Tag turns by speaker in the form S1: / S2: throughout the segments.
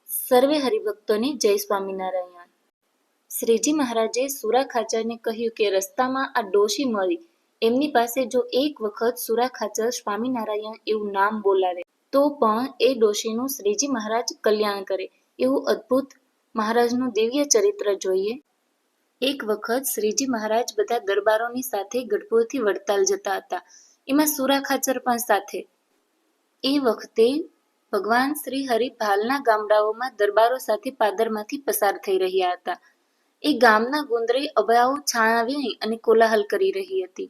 S1: સર્વે હરિભક્તોને જય સ્વામિનારાયણ. શ્રીજી મહારાજે સુરા ખાચરને કહ્યું કે રસ્તામાં આ ડોશી મળી, એમની પાસે જો એક વખત સુરા ખાચર સ્વામિનારાયણ એવું નામ બોલાવે તો પણ એ ડોશીનું શ્રીજી મહારાજ કલ્યાણ કરે. એવું અદ્ભુત મહારાજનું દિવ્ય ચરિત્ર જોઈએ. એક વખત શ્રીજી મહારાજ બધા દરબારોની સાથે ગઢપુરથી વડતાલ જતા હતા. એમાં સુરા ખાચર પણ સાથે. એ વખતે ભગવાન શ્રી હરિ ભાલના ગામડાઓમાં દરબારો સાથે પાદરમાંથી પસાર થઈ રહ્યા હતા. એ ગામના ગુંદરે અભયાઓ છાણા વીણી અને કોલાહલ કરી રહી હતી.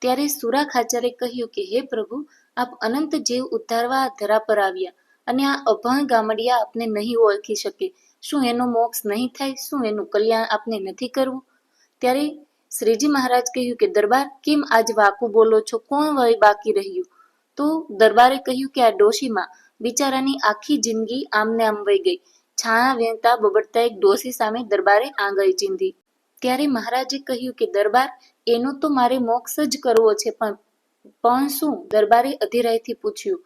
S1: ત્યારે સુરા ખાચરે કહ્યું કે હે પ્રભુ, આપ અનંત જીવ ઉદ્ધારવા આ ધરા પર આવ્યા અને આ અભણ ગામડિયા આપને નહીં ઓળખી શકે. શું એનો મોક્ષ નહીં થાય? શું એનું કલ્યાણ આપને નથી કરવું? ત્યારે શ્રીજી મહારાજ કહ્યું કે દરબાર, કેમ આજ વાકું બોલો છો? કોણ વળી બાકી રહ્યું? તો દરબારે કહ્યું કે આ ડોશીમાં બિચારાની આખી જિંદગી આમને આમ વહી ગઈ. છાણા વીણતા બબડતા એક ડોશી સામે દરબારે આંગળી ચીંધી. ત્યારે મહારાજે કહ્યું કે દરબાર, એનો તો મારે મોક્ષ જ કરવો છે, પણ શું? દરબારે અધીરાઈથી પૂછ્યું.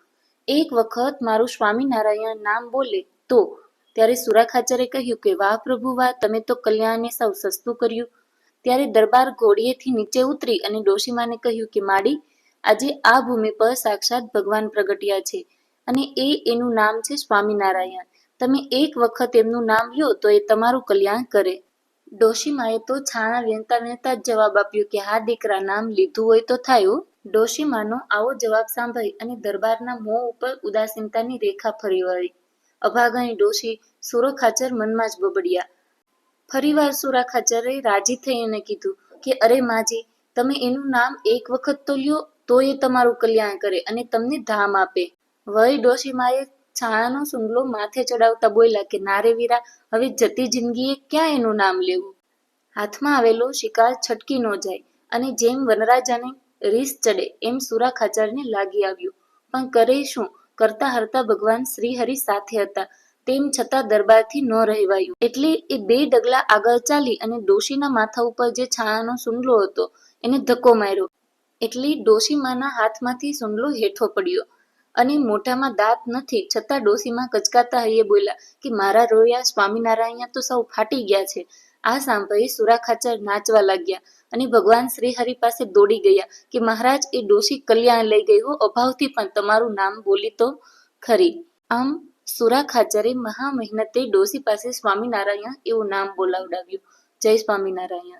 S1: એક વખત મારું સ્વામિનારાયણ નામ બોલે તો? ત્યારે સુરા ખાચરે કહ્યું કે વાહ પ્રભુ વાહ, તમે તો કલ્યાણને સૌ સસ્તું કર્યું. ત્યારે દરબાર ઘોડીએથી નીચે ઉતરી અને ડોશીમાને કહ્યું કે માડી, આજે આ ભૂમિ પર સાક્ષાત ભગવાન પ્રગટ્યા છે અને એનું નામ છે સ્વામિનારાયણ. તમે એક વખત એમનું નામ લ્યો તો એ તમારું કલ્યાણ કરે. ડોશીમાએ તો છાણા વીણતા વીણતા જ જવાબ આપ્યો કે હા દીકરા, નામ લીધું હોય તો થાય. ડોશીમાનો આવો જવાબ સાંભળી અને દરબારના મોં ઉપર ઉદાસીનતાની રેખા ફરી વળી. અભાગણી ડોશી, સુરો ખાચર મનમાં જ બબડ્યા. ફરીવાર સુરા ખાચરે રાજી થઈ એને કીધું કે અરે માજી, તમે એનું નામ એક વખત તો લ્યો તો એ તમારું કલ્યાણ કરે અને તમને ધામ આપે. વળી ડોશીમાએ છાણાનો સુંગલો માથે ચડાવતા બોલ્યા કે ના રે વીરા, હવે જતી જિંદગીએ ક્યાં એનું નામ લેવું? હાથમાં આવેલો શિકાર છટકી ન જાય અને જેમ વનરાજાને રીસ ચડે એમ સુરા ખાચરને લાગી આવ્યું. પણ કરે શું? કરતા હરતા ભગવાન શ્રી હરિ સાથે હતા. તેમ છતાં દરબારથી ન રહેવાયું. એટલે એ બે ડગલા આગળ ચાલી અને ડોશીના માથા ઉપર જે છાણાનો સુંગલો હતો એને ધક્કો માર્યો. એટલે ડોશીમાના હાથમાંથી સુંગલો હેઠો પડ્યો અને મોઢામાં દાંત નથી, છતાં ડોશીમા કચકાતા હૈયે બોલ્યા કે મારા રોયા સ્વામિનારાયણ તો સૌ ફાટી ગયા છે. આ સાંભળી સુરા ખાચર નાચવા લાગ્યા અને ભગવાન શ્રી હરિ પાસે દોડી ગયા કે મહારાજ, એ ડોશી કલ્યાણ લઈ ગઈ હો, અભાવથી પણ તમારું નામ બોલી તો ખરી. આમ સુરા ખાચરે મહા મહેનતે ડોશી પાસે સ્વામિનારાયણ એવું નામ બોલાવડાવ્યું. જય સ્વામિનારાયણ.